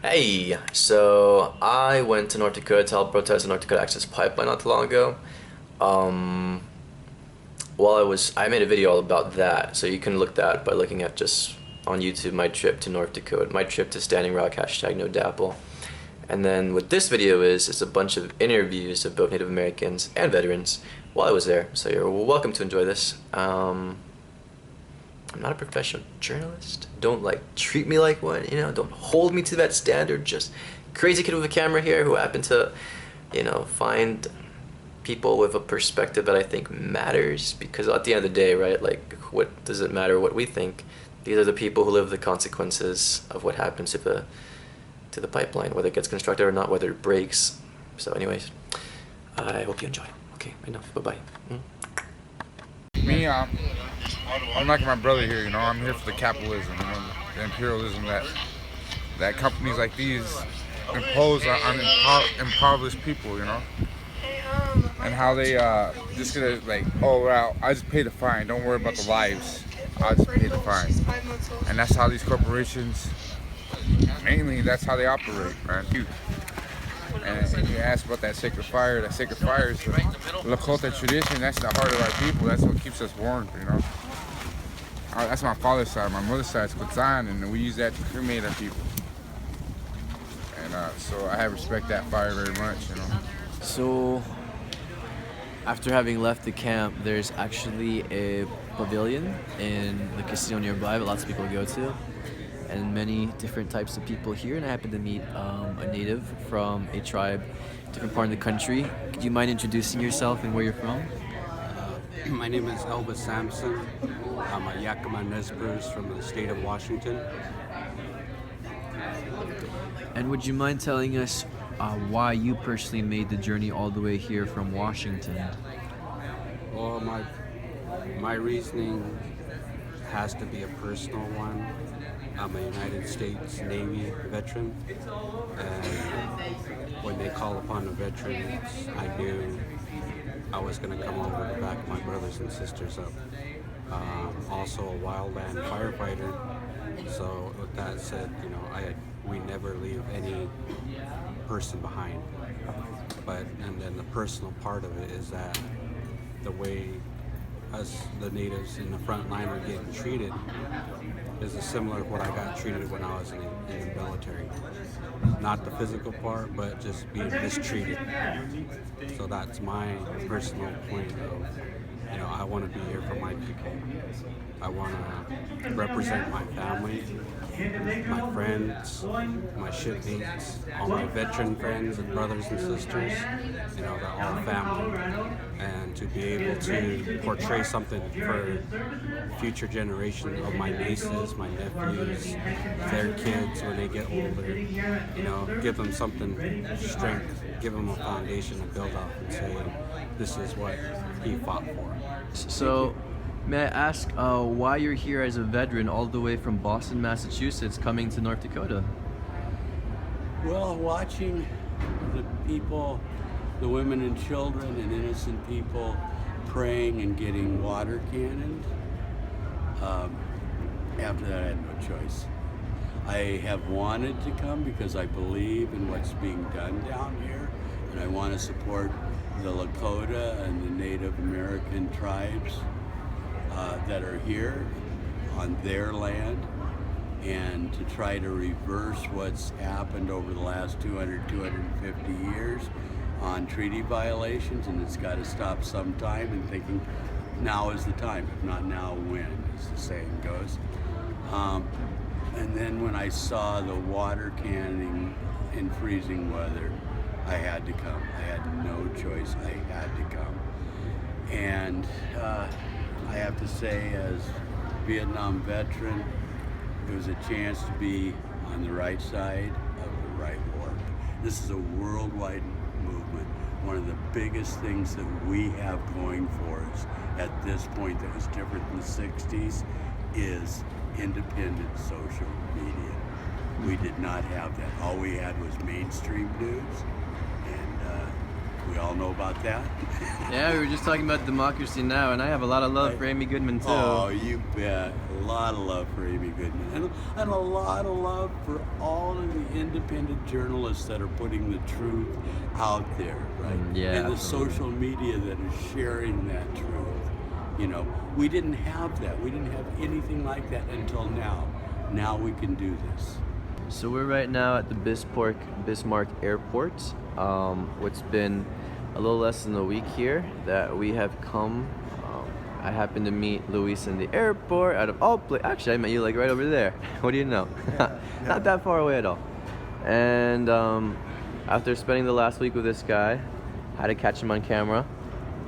Hey, so I went to North Dakota to help protest the North Dakota Access Pipeline not too long ago. Um, I made a video all about that, so you can look that by looking at just on YouTube my trip to North Dakota, my trip to Standing Rock, hashtag no dapple. And then what this video is, it's a bunch of interviews of both Native Americans and veterans while I was there, so you're welcome to enjoy this. I'm not a professional journalist. Don't treat me like one, don't hold me to that standard. Just crazy kid with a camera here who happened to, find people with a perspective that I think matters, because at the end of the day, right, what does it matter what we think? These are the people who live the consequences of what happens to the pipeline, whether it gets constructed or not, whether it breaks. So anyways, I hope you enjoy. Okay, enough. Bye-bye. Me, I'm like my brother here, I'm here for the capitalism, the imperialism that companies like these impose on impoverished people, and how they just gonna oh well, I just pay the fine, don't worry about the lives, I just pay the fine. And that's how these corporations, mainly that's how they operate, man. And you ask about that sacred fire is the Lakota tradition. That's the heart of our people. That's what keeps us warm, That's my father's side. My mother's side is Quetzan, and we use that to cremate our people. And so I have respect that fire very much, So, after having left the camp, there's actually a pavilion in the casino nearby that lots of people go to, and many different types of people here. And I happened to meet a native from a tribe, different part of the country. Could you mind introducing yourself and where you're from? My name is Elvis Sampson. I'm a Yakima Nez from the state of Washington. And would you mind telling us why you personally made the journey all the way here from Washington? Well, my reasoning has to be a personal one. I'm a United States Navy veteran, and when they call upon the veterans, I knew I was going to come over to back my brothers and sisters up. Also a wildland firefighter, so with that said, we never leave any person behind. And then the personal part of it is that the way us, the natives in the front line, are getting treated is similar to what I got treated when I was in the military. Not the physical part, but just being mistreated. So that's my personal point of, I want to be here for my people. I want to represent my family, my friends, my shipmates, all my veteran friends and brothers and sisters. They're all family. And to be able to portray something for future generation of my nieces, my nephews, their kids when they get older, give them something, strength, give them a foundation to build off and say, this is what he fought for. So, may I ask why you're here as a veteran all the way from Boston, Massachusetts, coming to North Dakota? Well, watching the people, the women and children and innocent people praying and getting water cannoned, after that I had no choice. I have wanted to come because I believe in what's being done down here, and I want to support the Lakota and the Native American tribes that are here on their land, and to try to reverse what's happened over the last 250 years on treaty violations, and it's got to stop sometime, and thinking now is the time, if not now, when, as the saying goes. And then when I saw the water cannoning in freezing weather, I had to come. I had no choice. I had to come. And I have to say, as Vietnam veteran, it was a chance to be on the right side of the right war. This is a worldwide movement. One of the biggest things that we have going for us at this point that was different in the 60s is independent social media. We did not have that. All we had was mainstream news, and we all know about that. Yeah, we were just talking about Democracy Now!, and I have a lot of love for Amy Goodman too. Oh, you bet. A lot of love for Amy Goodman, and a lot of love for all of the independent journalists that are putting the truth out there, right? Yeah, And the absolutely. social media that is sharing that truth. You know, we didn't have that. We didn't have anything like that until now. Now we can do this. So we're right now at the Bismarck Airport. It's been a little less than a week here that we have come. I happened to meet Luis in the airport out of all places. Actually, I met you like right over there. What do you know? Not that far away at all. And after spending the last week with this guy, had to catch him on camera.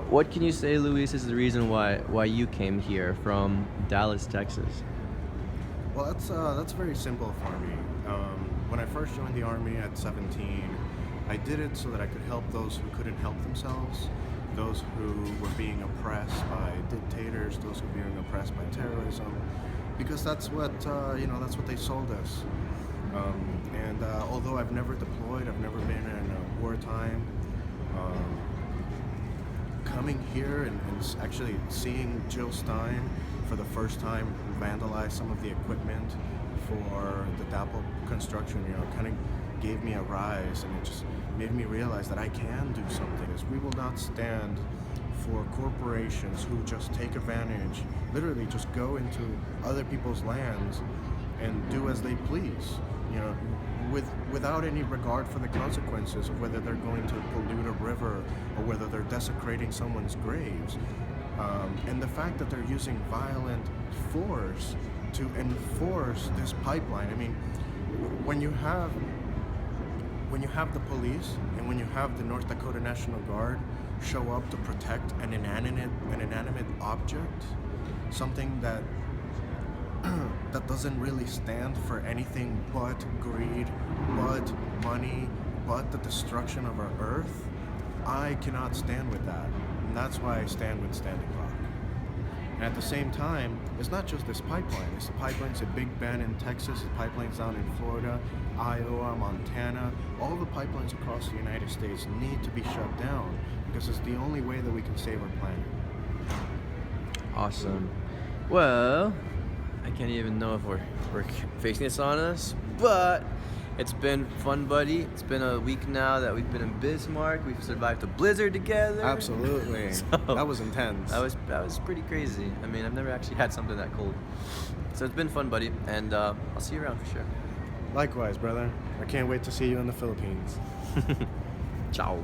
What can you say, Luis, is the reason why you came here from Dallas, Texas? Well, that's very simple for me. When I first joined the Army at 17, I did it so that I could help those who couldn't help themselves, those who were being oppressed by dictators, those who were being oppressed by terrorism, because that's what that's what they sold us. And although I've never deployed, I've never been in a wartime. Coming here and actually seeing Jill Stein for the first time vandalize some of the equipment for the DAPL construction, kind of gave me a rise, and it just made me realize that I can do something. We will not stand for corporations who just take advantage, literally just go into other people's lands and do as they please, without any regard for the consequences of whether they're going to pollute a river or whether they're desecrating someone's graves. And the fact that they're using violent force to enforce this pipeline. I mean, when you have the police and when you have the North Dakota National Guard show up to protect an inanimate object, something that doesn't really stand for anything but greed, but money, but the destruction of our earth, I cannot stand with that. And that's why I stand with Standing Rock. And at the same time, it's not just this pipeline. It's the pipelines at Big Bend in Texas, the pipelines down in Florida, Iowa, Montana. All the pipelines across the United States need to be shut down because it's the only way that we can save our planet. Awesome. Well, I can't even know if we're facing this on us, but it's been fun, buddy. It's been a week now that we've been in Bismarck. We've survived a blizzard together. Absolutely. So, that was intense. That was pretty crazy. I mean, I've never actually had something that cold. So it's been fun, buddy, and I'll see you around for sure. Likewise, brother. I can't wait to see you in the Philippines. Ciao.